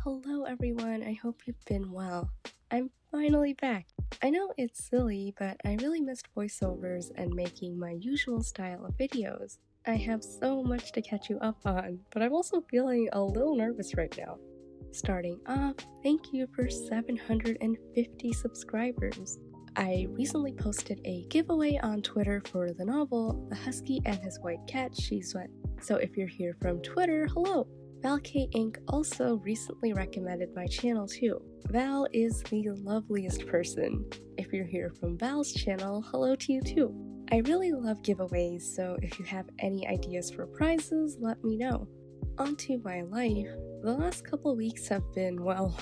Hello everyone, I hope you've been well. I'm finally back. I know it's silly, but I really missed voiceovers and making my usual style of videos. I have so much to catch you up on, but I'm also feeling a little nervous right now. Starting off, thank you for 750 subscribers. I recently posted a giveaway on Twitter for the novel The Husky and His White Cat, Shizun. So if you're here from Twitter, hello! Val K Inc. also recently recommended my channel too. Val is the loveliest person. If you're here from Val's channel, hello to you too. I really love giveaways, so if you have any ideas for prizes, let me know. On to my life. The last couple weeks have been, well,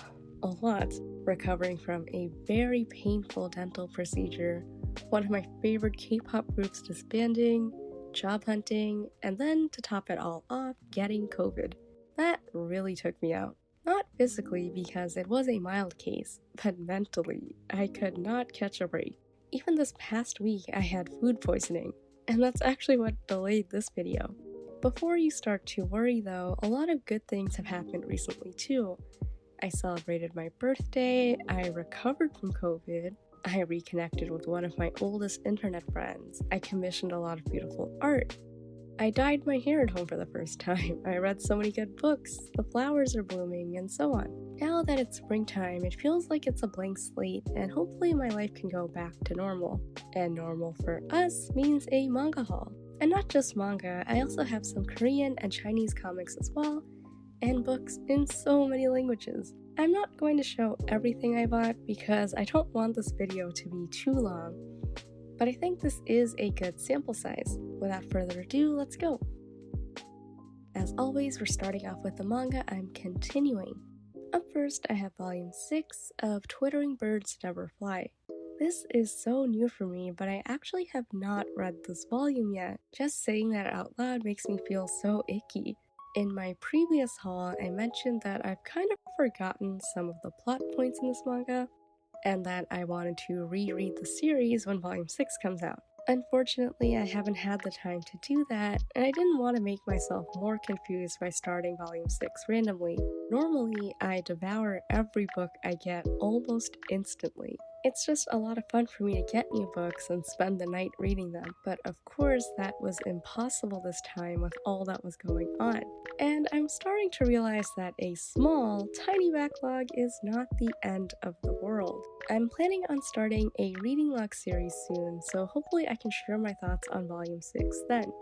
a lot. Recovering from a very painful dental procedure, one of my favorite K-pop groups disbanding, job hunting, and then to top it all off, getting COVID. That really took me out. Not physically because it was a mild case, but mentally, I could not catch a break. Even this past week, I had food poisoning, and that's actually what delayed this video. Before you start to worry though, a lot of good things have happened recently too. I celebrated my birthday, I recovered from COVID, I reconnected with one of my oldest internet friends, I commissioned a lot of beautiful art, I dyed my hair at home for the first time, I read so many good books, the flowers are blooming, and so on. Now that it's springtime, it feels like it's a blank slate, and hopefully my life can go back to normal. And normal for us means a manga haul. And not just manga, I also have some Korean and Chinese comics as well, and books in so many languages. I'm not going to show everything I bought because I don't want this video to be too long, but I think this is a good sample size. Without further ado, let's go! As always, we're starting off with the manga I'm continuing. Up first, I have volume 6 of Twittering Birds Never Fly. This is so new for me, but I actually have not read this volume yet. Just saying that out loud makes me feel so icky. In my previous haul, I mentioned that I've kind of forgotten some of the plot points in this manga, and that I wanted to reread the series when volume 6 comes out. Unfortunately, I haven't had the time to do that, and I didn't want to make myself more confused by starting volume 6 randomly. Normally, I devour every book I get almost instantly. It's just a lot of fun for me to get new books and spend the night reading them, but of course that was impossible this time with all that was going on. And I'm starting to realize that a small, tiny backlog is not the end of the world. I'm planning on starting a reading log series soon, so hopefully I can share my thoughts on volume 6 then.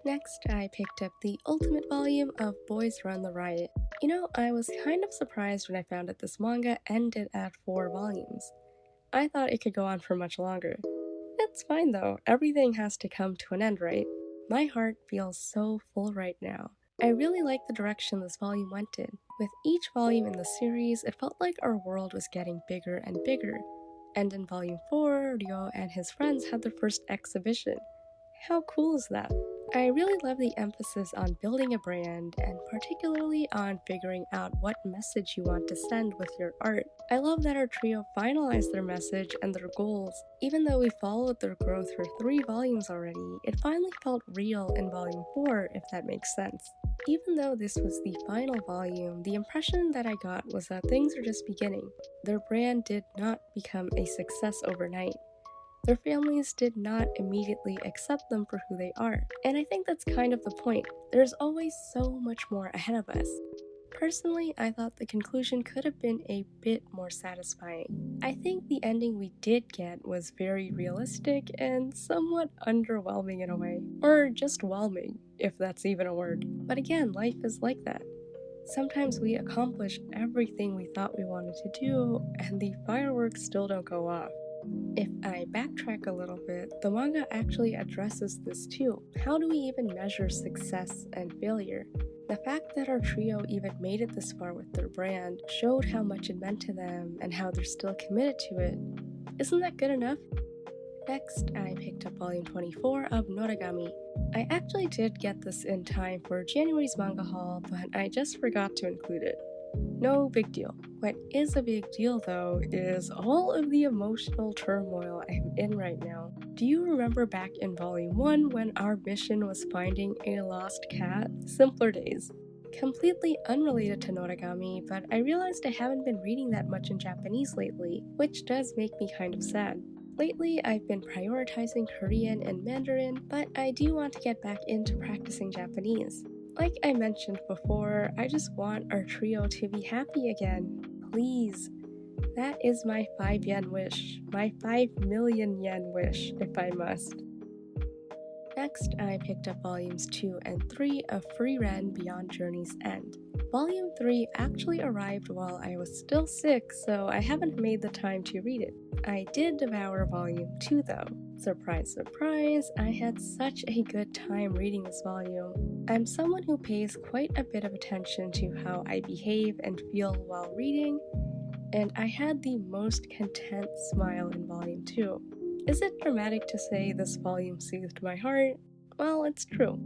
Next, I picked up the ultimate volume of Boys Run the Riot. You know, I was kind of surprised when I found that this manga ended at 4 volumes. I thought it could go on for much longer. It's fine though, everything has to come to an end, right? My heart feels so full right now. I really like the direction this volume went in. With each volume in the series, it felt like our world was getting bigger and bigger. And in volume 4, Ryo and his friends had their first exhibition. How cool is that? I really love the emphasis on building a brand, and particularly on figuring out what message you want to send with your art. I love that our trio finalized their message and their goals. Even though we followed their growth for 3 volumes already, it finally felt real in volume 4, if that makes sense. Even though this was the final volume, the impression that I got was that things are just beginning. Their brand did not become a success overnight. Their families did not immediately accept them for who they are. And I think that's kind of the point. There's always so much more ahead of us. Personally, I thought the conclusion could have been a bit more satisfying. I think the ending we did get was very realistic and somewhat underwhelming in a way. Or just whelming, if that's even a word. But again, life is like that. Sometimes we accomplish everything we thought we wanted to do, and the fireworks still don't go off. If I backtrack a little bit, the manga actually addresses this too. How do we even measure success and failure? The fact that our trio even made it this far with their brand showed how much it meant to them and how they're still committed to it. Isn't that good enough? Next, I picked up volume 24 of Noragami. I actually did get this in time for January's manga haul, but I just forgot to include it. No big deal. What is a big deal though is all of the emotional turmoil I'm in right now. Do you remember back in volume 1 when our mission was finding a lost cat? Simpler days. Completely unrelated to noragami, but I realized I haven't been reading that much in Japanese lately, which does make me kind of sad. Lately, I've been prioritizing Korean and Mandarin, but I do want to get back into practicing Japanese. Like I mentioned before, I just want our trio to be happy again. Please. That is my 5 yen wish. My 5 million yen wish, if I must. Next, I picked up volumes 2 and 3 of Frieren Beyond Journey's End. Volume 3 actually arrived while I was still sick, so I haven't made the time to read it. I did devour volume 2 though. Surprise, surprise, I had such a good time reading this volume. I'm someone who pays quite a bit of attention to how I behave and feel while reading, and I had the most content smile in volume 2. Is it dramatic to say this volume soothed my heart? Well, it's true.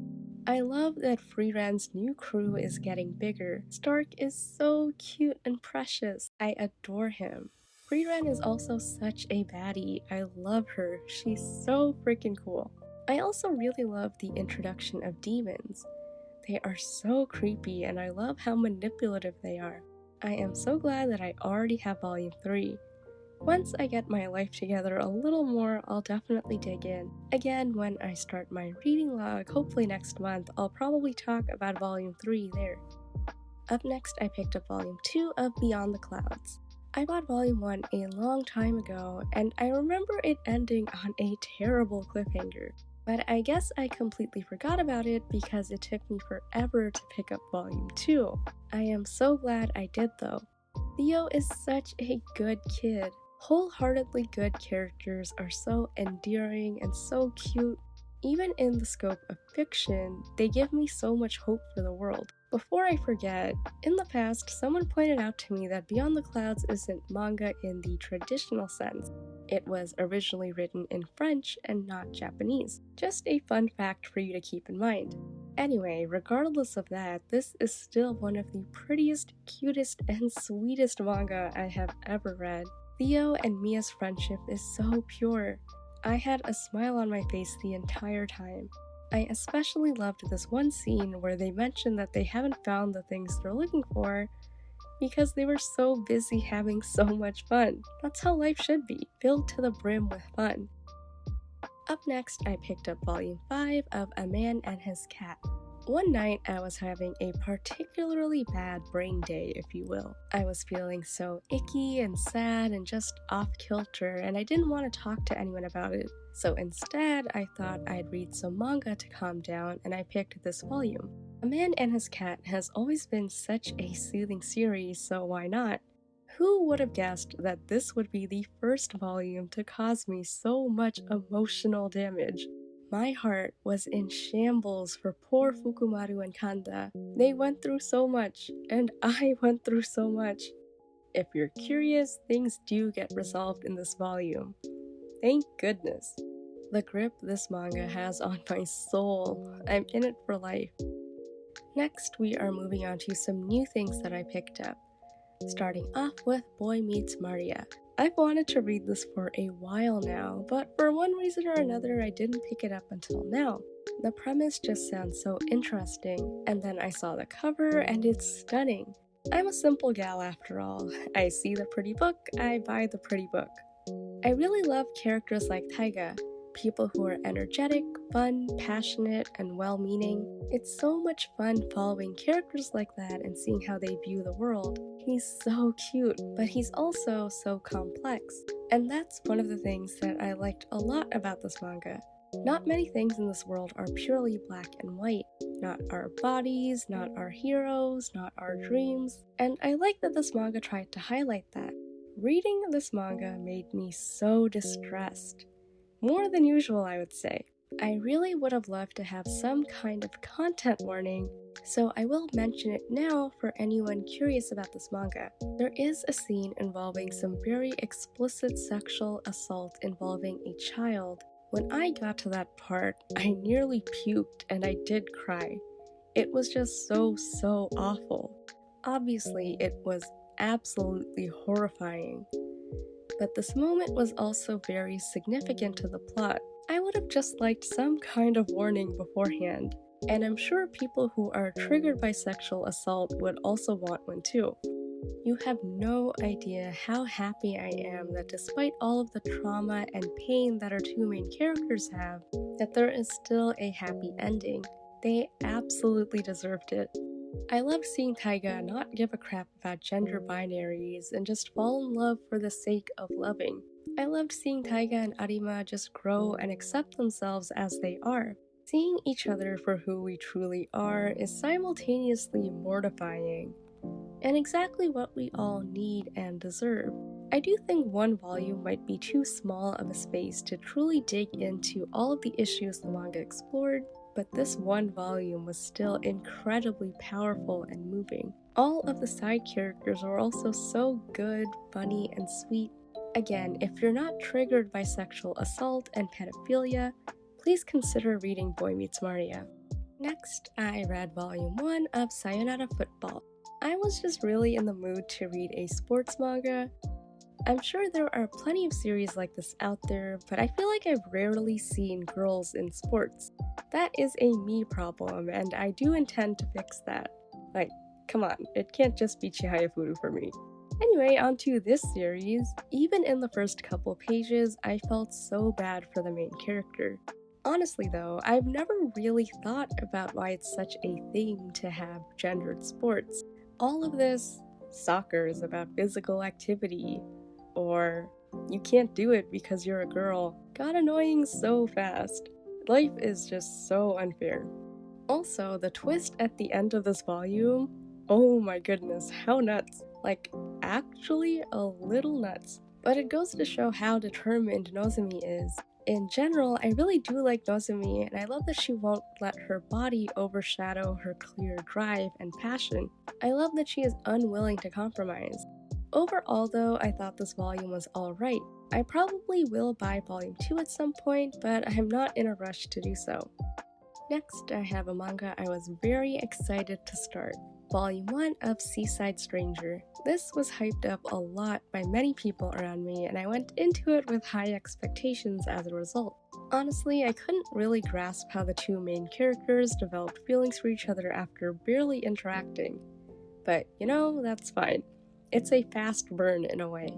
I love that Frieren's new crew is getting bigger. Stark is so cute and precious. I adore him. Frieren is also such a baddie. I love her. She's so freaking cool. I also really love the introduction of demons. They are so creepy and I love how manipulative they are. I am so glad that I already have volume 3. Once I get my life together a little more, I'll definitely dig in. Again, when I start my reading log, hopefully next month, I'll probably talk about volume 3 there. Up next, I picked up volume 2 of Beyond the Clouds. I bought volume 1 a long time ago, and I remember it ending on a terrible cliffhanger. But I guess I completely forgot about it because it took me forever to pick up volume 2. I am so glad I did though. Theo is such a good kid. Wholeheartedly good characters are so endearing and so cute. Even in the scope of fiction, they give me so much hope for the world. Before I forget, in the past, someone pointed out to me that Beyond the Clouds isn't manga in the traditional sense. It was originally written in French and not Japanese. Just a fun fact for you to keep in mind. Anyway, regardless of that, this is still one of the prettiest, cutest, and sweetest manga I have ever read. Theo and Mia's friendship is so pure. I had a smile on my face the entire time. I especially loved this one scene where they mentioned that they haven't found the things they're looking for because they were so busy having so much fun. That's how life should be, filled to the brim with fun. Up next, I picked up volume 5 of A Man and His Cat. One night, I was having a particularly bad brain day, if you will. I was feeling so icky and sad and just off-kilter, and I didn't want to talk to anyone about it. So instead, I thought I'd read some manga to calm down, and I picked this volume. A Man and His Cat has always been such a soothing series, so why not? Who would have guessed that this would be the first volume to cause me so much emotional damage? My heart was in shambles for poor Fukumaru and Kanda. They went through so much, and I went through so much. If you're curious, things do get resolved in this volume. Thank goodness. The grip this manga has on my soul. I'm in it for life. Next, we are moving on to some new things that I picked up. Starting off with Boy Meets Maria. I've wanted to read this for a while now, but for one reason or another I didn't pick it up until now. The premise just sounds so interesting, and then I saw the cover and it's stunning. I'm a simple gal after all. I see the pretty book, I buy the pretty book. I really love characters like Taiga, people who are energetic, fun, passionate, and well-meaning. It's so much fun following characters like that and seeing how they view the world. He's so cute, but he's also so complex. And that's one of the things that I liked a lot about this manga. Not many things in this world are purely black and white. Not our bodies, not our heroes, not our dreams. And I like that this manga tried to highlight that. Reading this manga made me so distressed. More than usual, I would say. I really would have loved to have some kind of content warning, so I will mention it now for anyone curious about this manga. There is a scene involving some very explicit sexual assault involving a child. When I got to that part, I nearly puked and I did cry. It was just so awful. Obviously, it was absolutely horrifying. But this moment was also very significant to the plot. I would have just liked some kind of warning beforehand. And I'm sure people who are triggered by sexual assault would also want one too. You have no idea how happy I am that despite all of the trauma and pain that our two main characters have, that there is still a happy ending. They absolutely deserved it. I loved seeing Taiga not give a crap about gender binaries and just fall in love for the sake of loving. I loved seeing Taiga and Arima just grow and accept themselves as they are. Seeing each other for who we truly are is simultaneously mortifying, and exactly what we all need and deserve. I do think one volume might be too small of a space to truly dig into all of the issues the manga explored, but this one volume was still incredibly powerful and moving. All of the side characters are also so good, funny, and sweet. Again, if you're not triggered by sexual assault and pedophilia, please consider reading Boy Meets Maria. Next, I read volume 1 of Sayonara Football. I was just really in the mood to read a sports manga. I'm sure there are plenty of series like this out there, but I feel like I've rarely seen girls in sports. That is a me problem, and I do intend to fix that. Like, come on, it can't just be Chihaya Furu for me. Anyway, onto this series. Even in the first couple pages, I felt so bad for the main character. Honestly though, I've never really thought about why it's such a thing to have gendered sports. All of this, soccer is about physical activity, or you can't do it because you're a girl, got annoying so fast. Life is just so unfair. Also, the twist at the end of this volume, oh my goodness, how nuts. Like, actually a little nuts. But it goes to show how determined Nozomi is. In general, I really do like Nozomi, and I love that she won't let her body overshadow her clear drive and passion. I love that she is unwilling to compromise. Overall though, I thought this volume was alright. I probably will buy volume 2 at some point, but I'm not in a rush to do so. Next, I have a manga I was very excited to start. Volume 1 of Seaside Stranger. This was hyped up a lot by many people around me, and I went into it with high expectations as a result. Honestly, I couldn't really grasp how the two main characters developed feelings for each other after barely interacting. But, that's fine. It's a fast burn in a way.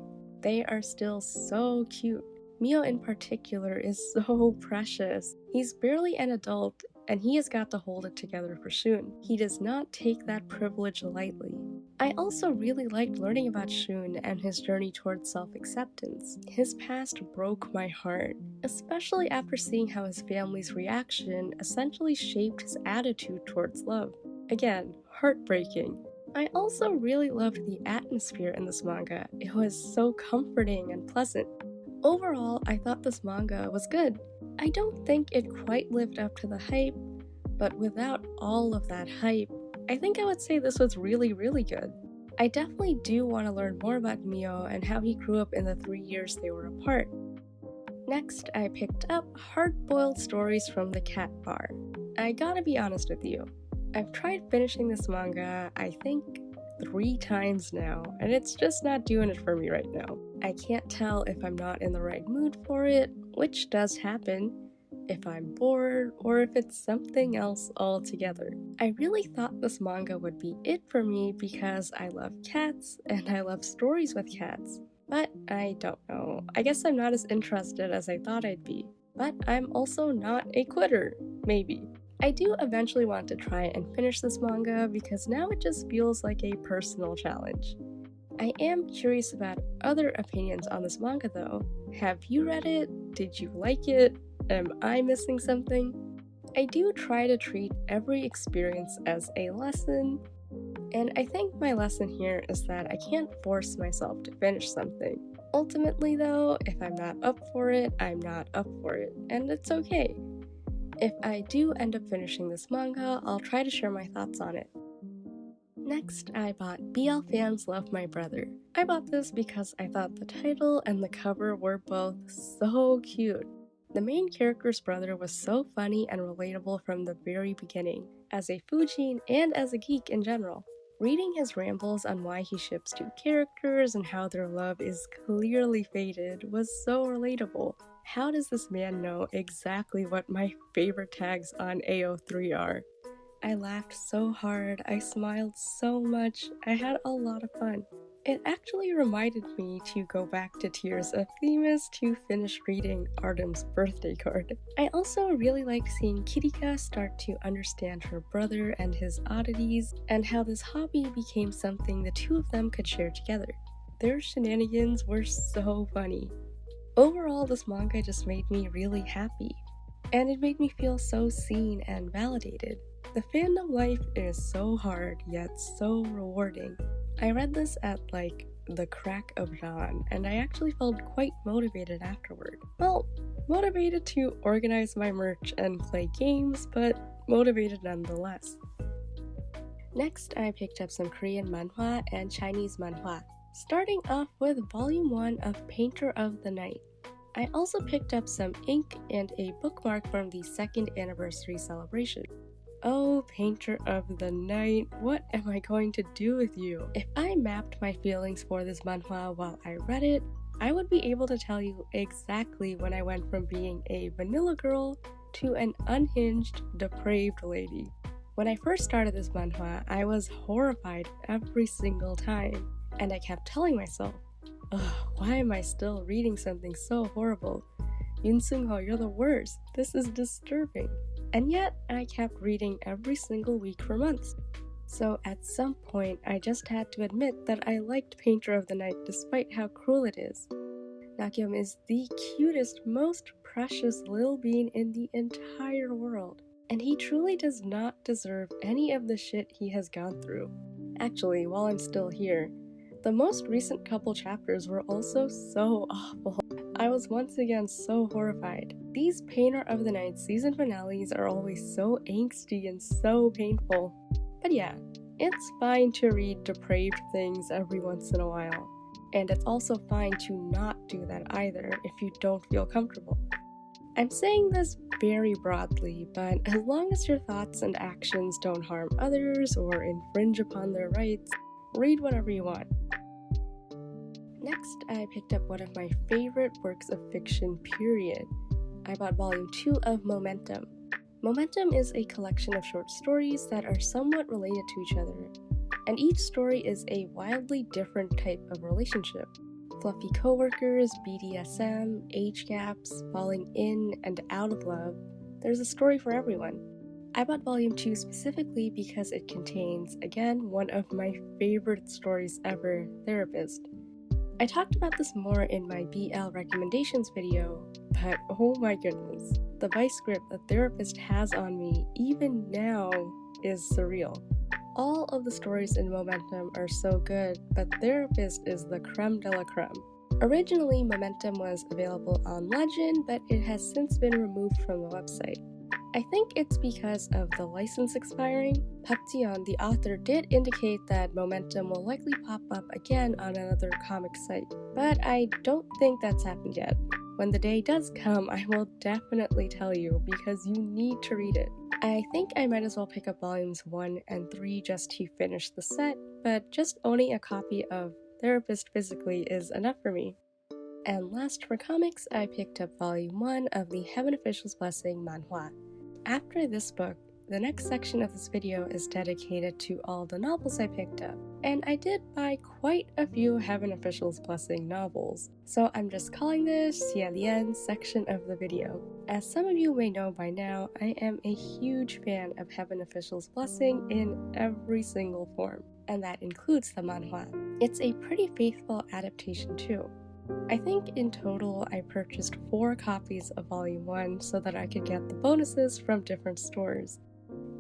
They are still so cute. Mio in particular is so precious. He's barely an adult, and he has got to hold it together for Shun. He does not take that privilege lightly. I also really liked learning about Shun and his journey towards self-acceptance. His past broke my heart, especially after seeing how his family's reaction essentially shaped his attitude towards love. Again, heartbreaking. I also really loved the atmosphere in this manga. It was so comforting and pleasant. Overall, I thought this manga was good. I don't think it quite lived up to the hype, but without all of that hype, I think I would say this was really, really good. I definitely do want to learn more about Mio and how he grew up in the 3 years they were apart. Next, I picked up Hard-Boiled Stories from the Cat Bar. I gotta be honest with you, I've tried finishing this manga, I think, 3 times now, and it's just not doing it for me right now. I can't tell if I'm not in the right mood for it, which does happen, if I'm bored, or if it's something else altogether. I really thought this manga would be it for me because I love cats and I love stories with cats. But I don't know. I guess I'm not as interested as I thought I'd be. But I'm also not a quitter, maybe. I do eventually want to try and finish this manga because now it just feels like a personal challenge. I am curious about other opinions on this manga though. Have you read it? Did you like it? Am I missing something? I do try to treat every experience as a lesson, and I think my lesson here is that I can't force myself to finish something. Ultimately though, if I'm not up for it, I'm not up for it, and it's okay. If I do end up finishing this manga, I'll try to share my thoughts on it. Next, I bought BL Fans Love My Brother. I bought this because I thought the title and the cover were both so cute. The main character's brother was so funny and relatable from the very beginning, as a Fujin and as a geek in general. Reading his rambles on why he ships two characters and how their love is clearly fated was so relatable. How does this man know exactly what my favorite tags on AO3 are? I laughed so hard, I smiled so much, I had a lot of fun. It actually reminded me to go back to Tears of Themis to finish reading Artem's birthday card. I also really like seeing Kirika start to understand her brother and his oddities, and how this hobby became something the two of them could share together. Their shenanigans were so funny. Overall, this manga just made me really happy, and it made me feel so seen and validated. The fandom life is so hard, yet so rewarding. I read this at the crack of dawn, and I actually felt quite motivated afterward. Well, motivated to organize my merch and play games, but motivated nonetheless. Next, I picked up some Korean manhwa and Chinese manhwa, starting off with Volume 1 of Painter of the Night. I also picked up some ink and a bookmark from the 2nd anniversary celebration. Oh, Painter of the Night, what am I going to do with you? If I mapped my feelings for this manhwa while I read it, I would be able to tell you exactly when I went from being a vanilla girl to an unhinged, depraved lady. When I first started this manhwa, I was horrified every single time, and I kept telling myself, ugh, why am I still reading something so horrible? Yoon Seung-ho, you're the worst. This is disturbing. And yet, I kept reading every single week for months. So at some point, I just had to admit that I liked Painter of the Night despite how cruel it is. Nakyum is the cutest, most precious little bean in the entire world, and he truly does not deserve any of the shit he has gone through. Actually, while I'm still here, the most recent couple chapters were also so awful. I was once again so horrified. These Painter of the Night season finales are always so angsty and so painful. But yeah, it's fine to read depraved things every once in a while. And it's also fine to not do that either if you don't feel comfortable. I'm saying this very broadly, but as long as your thoughts and actions don't harm others or infringe upon their rights, read whatever you want. Next, I picked up one of my favorite works of fiction, period. I bought Volume 2 of Momentum. Momentum is a collection of short stories that are somewhat related to each other, and each story is a wildly different type of relationship. Fluffy coworkers, BDSM, age gaps, falling in and out of love. There's a story for everyone. I bought Volume 2 specifically because it contains, again, one of my favorite stories ever, Therapist. I talked about this more in my BL recommendations video, but oh my goodness, the vice grip a therapist has on me, even now, is surreal. All of the stories in Momentum are so good, but Therapist is the creme de la creme. Originally, Momentum was available on Legend, but it has since been removed from the website. I think it's because of the license expiring. Park Ji-yeon, the author, did indicate that Momentum will likely pop up again on another comic site, but I don't think that's happened yet. When the day does come, I will definitely tell you because you need to read it. I think I might as well pick up volumes 1 and 3 just to finish the set, but just owning a copy of Therapist physically is enough for me. And last for comics, I picked up volume 1 of the Heaven Official's Blessing manhwa. After this book, the next section of this video is dedicated to all the novels I picked up, and I did buy quite a few Heaven Official's Blessing novels, so I'm just calling this Lian section of the video. As some of you may know by now, I am a huge fan of Heaven Official's Blessing in every single form, and that includes the manhwa. It's a pretty faithful adaptation too. I think in total I purchased 4 copies of Volume 1 so that I could get the bonuses from different stores.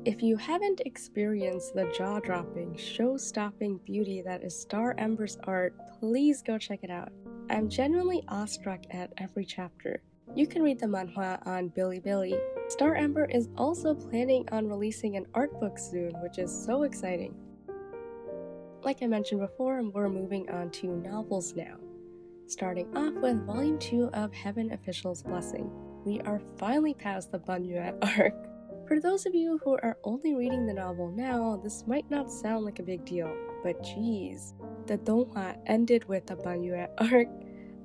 If you haven't experienced the jaw-dropping, show-stopping beauty that is Star Ember's art, please go check it out. I'm genuinely awestruck at every chapter. You can read the manhwa on Bilibili. Star Ember is also planning on releasing an art book soon, which is so exciting. Like I mentioned before, we're moving on to novels now. Starting off with Volume 2 of Heaven Official's Blessing. We are finally past the Banyue arc. For those of you who are only reading the novel now, this might not sound like a big deal, but geez. The donghua ended with the Banyue arc.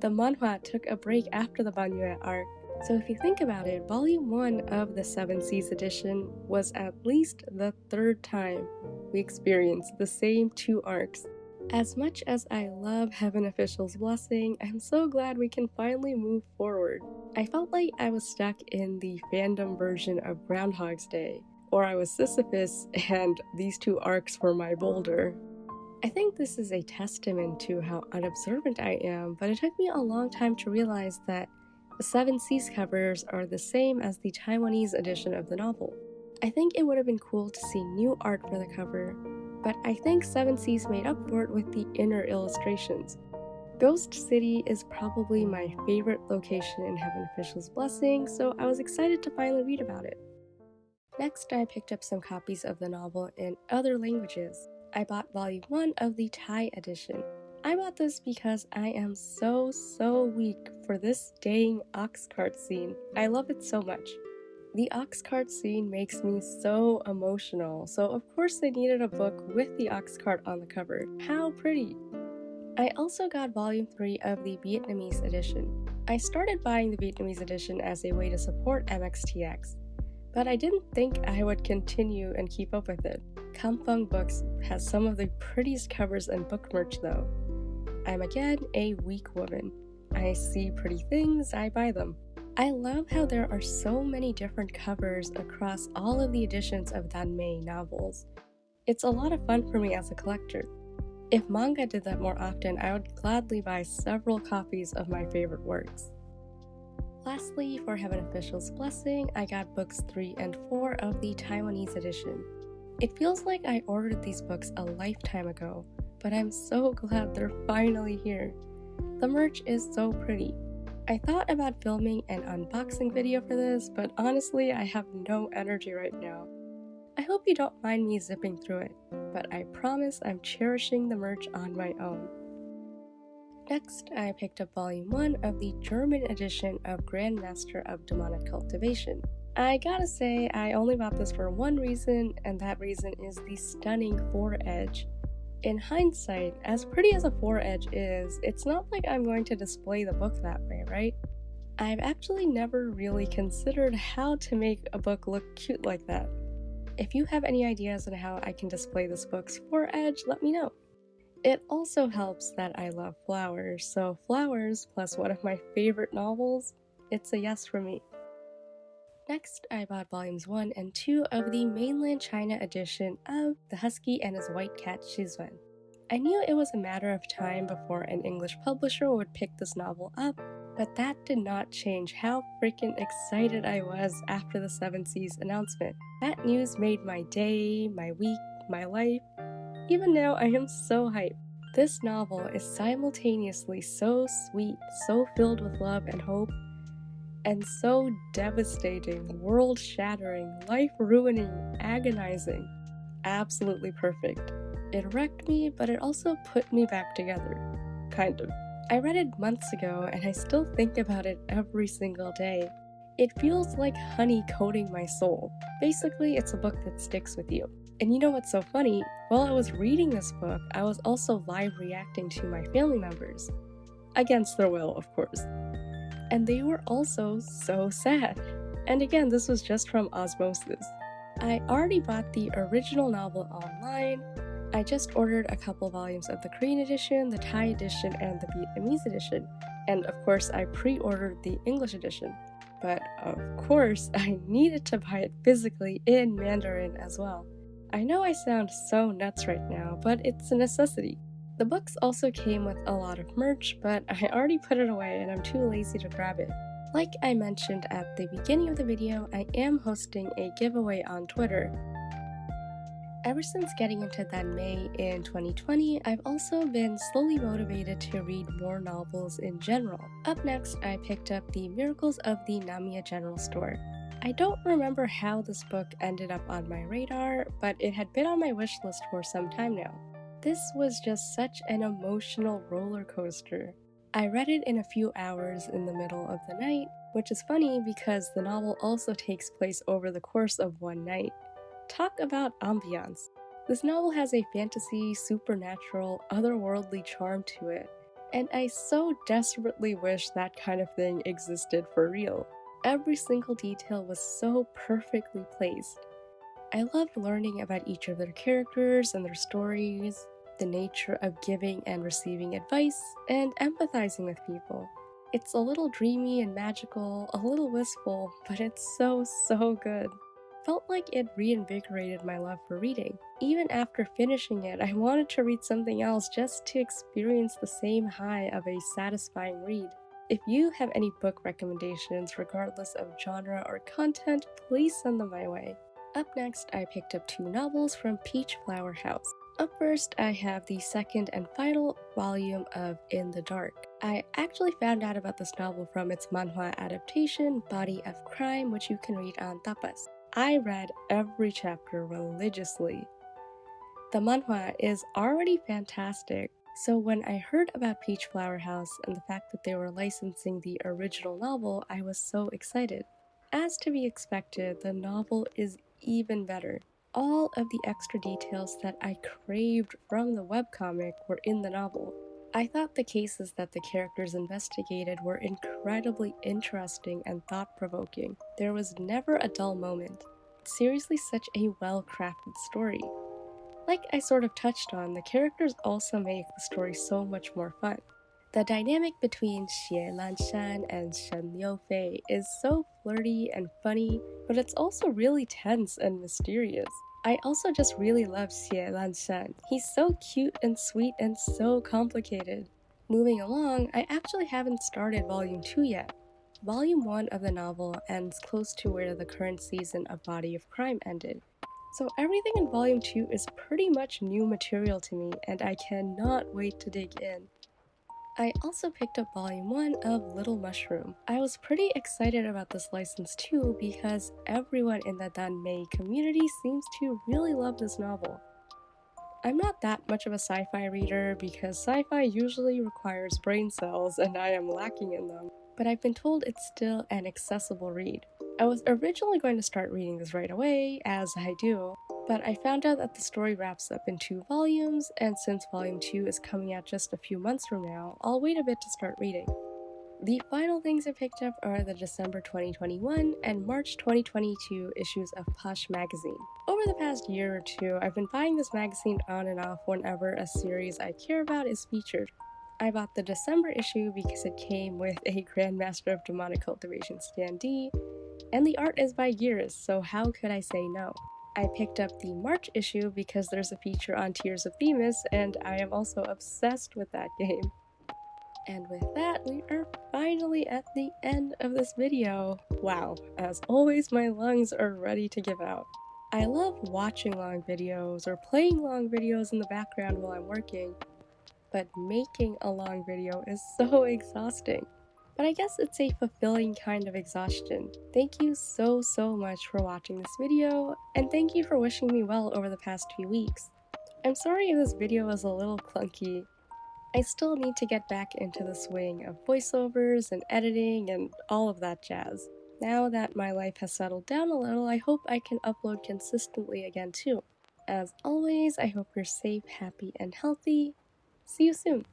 The manhwa took a break after the Banyue arc. So if you think about it, Volume 1 of the Seven Seas edition was at least the third time we experienced the same two arcs. As much as I love Heaven Official's Blessing, I'm so glad we can finally move forward. I felt like I was stuck in the fandom version of Groundhog's Day, or I was Sisyphus and these two arcs were my boulder. I think this is a testament to how unobservant I am, but it took me a long time to realize that the Seven Seas covers are the same as the Taiwanese edition of the novel. I think it would have been cool to see new art for the cover, but I think Seven Seas made up for it with the inner illustrations. Ghost City is probably my favorite location in Heaven Official's Blessing, so I was excited to finally read about it. Next, I picked up some copies of the novel in other languages. I bought Volume 1 of the Thai edition. I bought this because I am so weak for this dang ox cart scene. I love it so much. The ox cart scene makes me so emotional, so of course I needed a book with the ox cart on the cover. How pretty! I also got Volume 3 of the Vietnamese edition. I started buying the Vietnamese edition as a way to support MXTX, but I didn't think I would continue and keep up with it. Kampong Books has some of the prettiest covers and book merch though. I'm again a weak woman. I see pretty things, I buy them. I love how there are so many different covers across all of the editions of danmei novels. It's a lot of fun for me as a collector. If manga did that more often, I would gladly buy several copies of my favorite works. Lastly, for Heaven Official's Blessing, I got books 3 and 4 of the Taiwanese edition. It feels like I ordered these books a lifetime ago, but I'm so glad they're finally here. The merch is so pretty. I thought about filming an unboxing video for this, but honestly, I have no energy right now. I hope you don't mind me zipping through it, but I promise I'm cherishing the merch on my own. Next, I picked up Volume 1 of the German edition of Grandmaster of Demonic Cultivation. I gotta say, I only bought this for one reason, and that reason is the stunning 4-edge. In hindsight, as pretty as a 4-edge is, it's not like I'm going to display the book that way, right? I've actually never really considered how to make a book look cute like that. If you have any ideas on how I can display this book's 4-edge, let me know. It also helps that I love flowers, so flowers plus one of my favorite novels, it's a yes for me. Next, I bought Volumes 1 and 2 of the mainland China edition of The Husky and His White Cat Shizun. I knew it was a matter of time before an English publisher would pick this novel up, but that did not change how freaking excited I was after the Seven Seas announcement. That news made my day, my week, my life. Even now, I am so hyped. This novel is simultaneously so sweet, so filled with love and hope, and so devastating, world-shattering, life-ruining, agonizing. Absolutely perfect. It wrecked me, but it also put me back together. Kind of. I read it months ago, and I still think about it every single day. It feels like honey coating my soul. Basically, it's a book that sticks with you. And you know what's so funny? While I was reading this book, I was also live reacting to my family members. Against their will, of course. And they were also so sad. And again, this was just from osmosis. I already bought the original novel online. I just ordered a couple volumes of the Korean edition, the Thai edition, and the Vietnamese edition. And of course, I pre-ordered the English edition. But of course, I needed to buy it physically in Mandarin as well. I know I sound so nuts right now, but it's a necessity. The books also came with a lot of merch, but I already put it away and I'm too lazy to grab it. Like I mentioned at the beginning of the video, I am hosting a giveaway on Twitter. Ever since getting into danmei in 2020, I've also been slowly motivated to read more novels in general. Up next, I picked up The Miracles of the Namiya General Store. I don't remember how this book ended up on my radar, but it had been on my wish list for some time now. This was just such an emotional roller coaster. I read it in a few hours in the middle of the night, which is funny because the novel also takes place over the course of one night. Talk about ambiance. This novel has a fantasy, supernatural, otherworldly charm to it, and I so desperately wish that kind of thing existed for real. Every single detail was so perfectly placed. I loved learning about each of their characters and their stories, the nature of giving and receiving advice, and empathizing with people. It's a little dreamy and magical, a little wistful, but it's so good. Felt like it reinvigorated my love for reading. Even after finishing it, I wanted to read something else just to experience the same high of a satisfying read. If you have any book recommendations, regardless of genre or content, please send them my way. Up next, I picked up 2 novels from Peach Flower House. Up first, I have the second and final volume of In the Dark. I actually found out about this novel from its manhwa adaptation, Body of Crime, which you can read on Tapas. I read every chapter religiously. The manhwa is already fantastic, so when I heard about Peach Flower House and the fact that they were licensing the original novel, I was so excited. As to be expected, the novel is even better. All of the extra details that I craved from the webcomic were in the novel. I thought the cases that the characters investigated were incredibly interesting and thought-provoking. There was never a dull moment. Seriously, such a well-crafted story. Like I sort of touched on, the characters also make the story so much more fun. The dynamic between Xie Lanshan and Shen Liufei is so flirty and funny, but it's also really tense and mysterious. I also just really love Xie Lanshan. He's so cute and sweet and so complicated. Moving along, I actually haven't started Volume 2 yet. Volume 1 of the novel ends close to where the current season of Body of Crime ended. So everything in Volume 2 is pretty much new material to me, and I cannot wait to dig in. I also picked up Volume 1 of Little Mushroom. I was pretty excited about this license too because everyone in the danmei community seems to really love this novel. I'm not that much of a sci-fi reader because sci-fi usually requires brain cells and I am lacking in them, but I've been told it's still an accessible read. I was originally going to start reading this right away, as I do, but I found out that the story wraps up in 2 volumes, and since Volume 2 is coming out just a few months from now, I'll wait a bit to start reading. The final things I picked up are the December 2021 and March 2022 issues of Pash magazine. Over the past year or two, I've been buying this magazine on and off whenever a series I care about is featured. I bought the December issue because it came with a Grandmaster of Demonic Cultivation standee, and the art is by Gears, so how could I say no? I picked up the March issue because there's a feature on Tears of Themis, and I am also obsessed with that game. And with that, we are finally at the end of this video. Wow, as always, my lungs are ready to give out. I love watching long videos or playing long videos in the background while I'm working, but making a long video is so exhausting. But I guess it's a fulfilling kind of exhaustion. Thank you so much for watching this video, and thank you for wishing me well over the past few weeks. I'm sorry if this video was a little clunky. I still need to get back into the swing of voiceovers and editing and all of that jazz. Now that my life has settled down a little, I hope I can upload consistently again too. As always, I hope you're safe, happy, and healthy. See you soon!